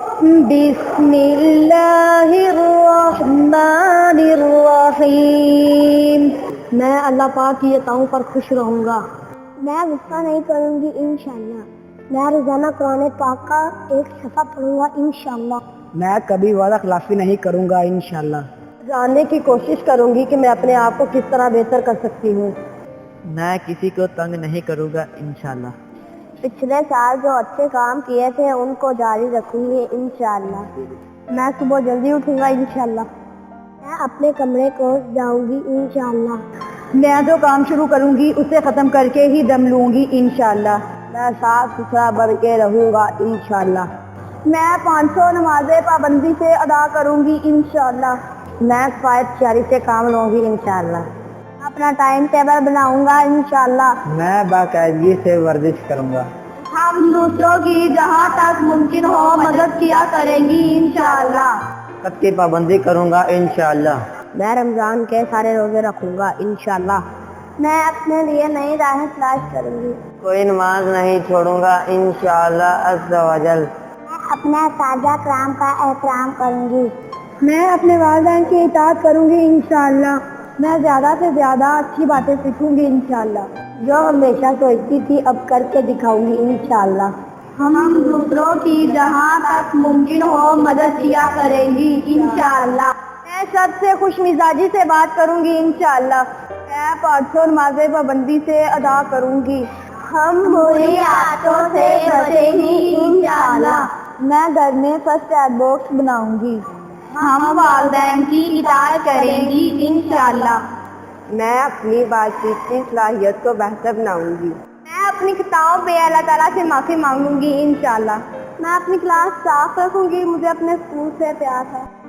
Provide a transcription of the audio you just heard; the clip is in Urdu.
بسم اللہ الرحمن الرحیم۔ میں اللہ پاک کی عطاؤں پر خوش رہوں گا۔ میں غصہ نہیں کروں گی انشاءاللہ۔ میں روزانہ قرآن پاک کا ایک صفحہ پڑھوں گا انشاءاللہ۔ میں کبھی وعدہ خلافی نہیں کروں گا انشاءاللہ۔ جاننے کی کوشش کروں گی کہ میں اپنے آپ کو کس طرح بہتر کر سکتی ہوں۔ میں کسی کو تنگ نہیں کروں گا انشاءاللہ۔ پچھلے سال جو اچھے کام کیے تھے ان کو جاری رکھوں گی انشاءاللہ۔ میں صبح جلدی اٹھوں گا انشاءاللہ۔ میں اپنے کمرے کو جاؤں گی انشاءاللہ۔ میں جو کام شروع کروں گی اسے ختم کر کے ہی دم لوں گی انشاءاللہ۔ میں صاف ستھرا بن کے رہوں گا انشاءاللہ۔ میں 500 نمازیں پابندی سے ادا کروں گی انشاءاللہ۔ میں قائد شہری سے کام لوں گی انشاءاللہ۔ اپنا ٹائم ٹیبل بناؤں گا انشاءاللہ۔ میں باقاعدگی سے ورزش کروں گا۔ ہم دوسروں کی جہاں تک ممکن ہو مدد کیا کریں گی انشاءاللہ۔ وقت کی پابندی کروں گا انشاءاللہ۔ میں رمضان کے سارے روزے رکھوں گا انشاءاللہ۔ میں اپنے لیے نئی راہیں تلاش کروں گی۔ کوئی نماز نہیں چھوڑوں گا انشاءاللہ عز و جل۔ میں اپنے اساتذہ کرام کا احترام کروں گی۔ میں اپنے والدین کی اطاعت کروں گی انشاءاللہ۔ میں زیادہ سے زیادہ اچھی باتیں سیکھوں گی انشاءاللہ۔ جو ہمیشہ سوچتی تھی اب کر کے دکھاؤں گی انشاءاللہ۔ ہم دوسروں کی جہاں تک ممکن ہو مدد کیا کریں گی انشاءاللہ۔ میں سب سے خوش مزاجی سے بات کروں گی انشاءاللہ۔ میں 500 نمازیں پابندی سے ادا کروں گی۔ ہم بری عادتوں سے بچیں گی انشاءاللہ۔ میں گھر میں فرسٹ ایڈ باکس بناؤں گی۔ ہم والدین کی اطاعت کریں گی انشاءاللہ۔ میں اپنی بات چیت کی صلاحیت کو بہتر بناؤں گی۔ میں اپنی خطاؤں پہ اللہ تعالیٰ سے معافی مانگوں گی انشاءاللہ۔ میں اپنی کلاس صاف رکھوں گی۔ مجھے اپنے اسکول سے پیار ہے۔